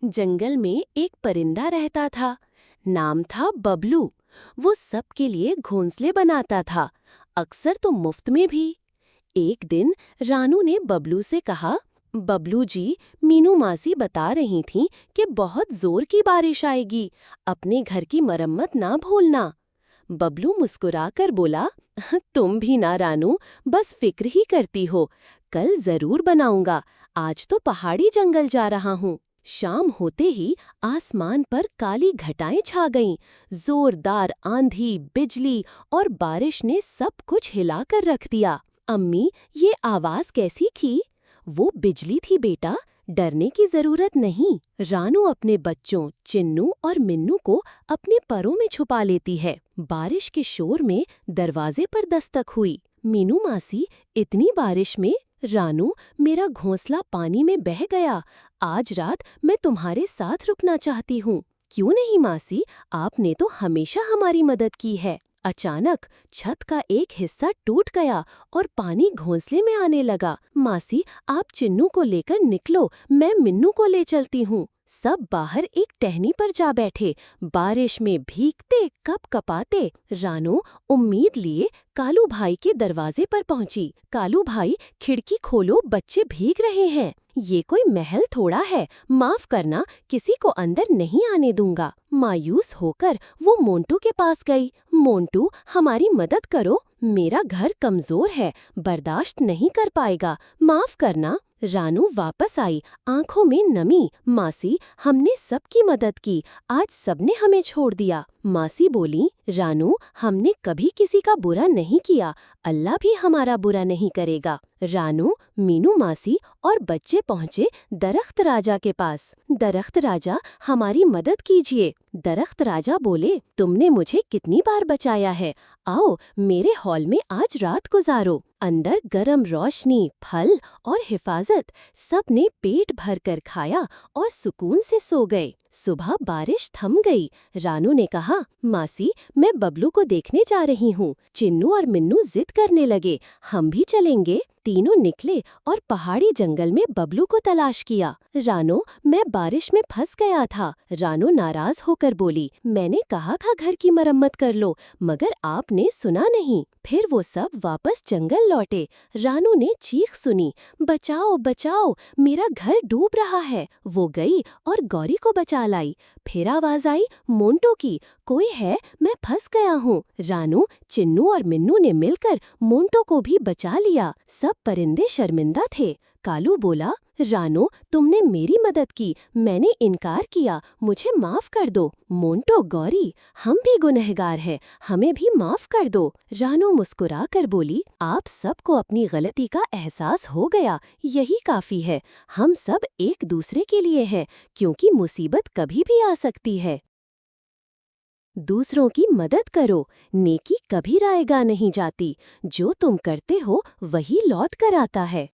जंगल में एक परिंदा रहता था। नाम था बबलू। वो सबके लिए घोंसले बनाता था, अक्सर तो मुफ्त में भी। एक दिन रानू ने बबलू से कहा, बबलू जी, मीनू मासी बता रही थीं कि बहुत जोर की बारिश आएगी, अपने घर की मरम्मत ना भूलना। बबलू मुस्कुराकर बोला, तुम भी ना रानू, बस फिक्र ही करती हो। कल जरूर बनाऊंगा, आज तो पहाड़ी जंगल जा रहा हूँ। शाम होते ही आसमान पर काली घटाएं छा गईं। जोरदार आंधी, बिजली और बारिश ने सब कुछ हिलाकर रख दिया। अम्मी, ये आवाज कैसी थी? वो बिजली थी बेटा, डरने की जरूरत नहीं। रानू अपने बच्चों चिन्नू और मिन्नू को अपने परों में छुपा लेती है। बारिश के शोर में दरवाजे पर दस्तक हुई। मीनू मासी, इतनी बारिश में? रानू, मेरा घोंसला पानी में बह गया। आज रात मैं तुम्हारे साथ रुकना चाहती हूँ। क्यों नहीं मासी, आपने तो हमेशा हमारी मदद की है। अचानक छत का एक हिस्सा टूट गया और पानी घोंसले में आने लगा। मासी, आप चिन्नू को लेकर निकलो, मैं मिन्नू को ले चलती हूँ। सब बाहर एक टहनी पर जा बैठे, बारिश में भीगते कपकपाते। रानू उम्मीद लिए कालू भाई के दरवाजे पर पहुंची। कालू भाई, खिड़की खोलो, बच्चे भीग रहे हैं। ये कोई महल थोड़ा है, माफ करना, किसी को अंदर नहीं आने दूंगा। मायूस होकर वो मोंटू के पास गई। मोंटू, हमारी मदद करो, मेरा घर कमजोर है, बर्दाश्त नहीं कर पाएगा, माफ करना। रानू वापस आई, आंखों में नमी। मासी, हमने सबकी मदद की, आज सबने हमें छोड़ दिया। मासी बोली, रानू, हमने कभी किसी का बुरा नहीं किया, अल्लाह भी हमारा बुरा नहीं करेगा। रानू, मीनू मासी और बच्चे पहुँचे दरख्त राजा के पास। दरख्त राजा, हमारी मदद कीजिए। दरख्त राजा बोले, तुमने मुझे कितनी बार बचाया है, आओ मेरे हॉल में आज रात गुजारो। अंदर गरम रोशनी, फल और हिफाजत, सब ने पेट भर कर खाया और सुकून से सो गए। सुबह बारिश थम गई। रानू ने कहा, मासी, मैं बबलू को देखने जा रही हूँ। चिन्नू और मिन्नू जिद करने लगे, हम भी चलेंगे। तीनों निकले और पहाड़ी जंगल में बबलू को तलाश किया। रानू, मैं बारिश में फंस गया था। रानू नाराज होकर बोली, मैंने कहा था घर की मरम्मत कर लो, मगर आपने सुना नहीं। फिर वो सब वापस जंगल लौटे। रानू ने चीख सुनी, बचाओ बचाओ, मेरा घर डूब रहा है। वो गई और गौरी को बचा लाई। फिर आवाज आई मोंटो की, कोई है, मैं फंस गया हूँ। रानू, चिन्नू और मिन्नू ने मिलकर मोंटो को भी बचा लिया। सब परिंदे शर्मिंदा थे। कालू बोला, रानू, तुमने मेरी मदद की, मैंने इनकार किया, मुझे माफ कर दो। मोंटो, गौरी, हम भी गुनहगार हैं, हमें भी माफ कर दो। रानू मुस्कुरा कर बोली, आप सबको अपनी गलती का एहसास हो गया, यही काफी है। हम सब एक दूसरे के लिए हैं, क्योंकि मुसीबत कभी भी आ सकती है। दूसरों की मदद करो, नेकी कभी रायगा नहीं जाती। जो तुम करते हो वही लौट कर आता है।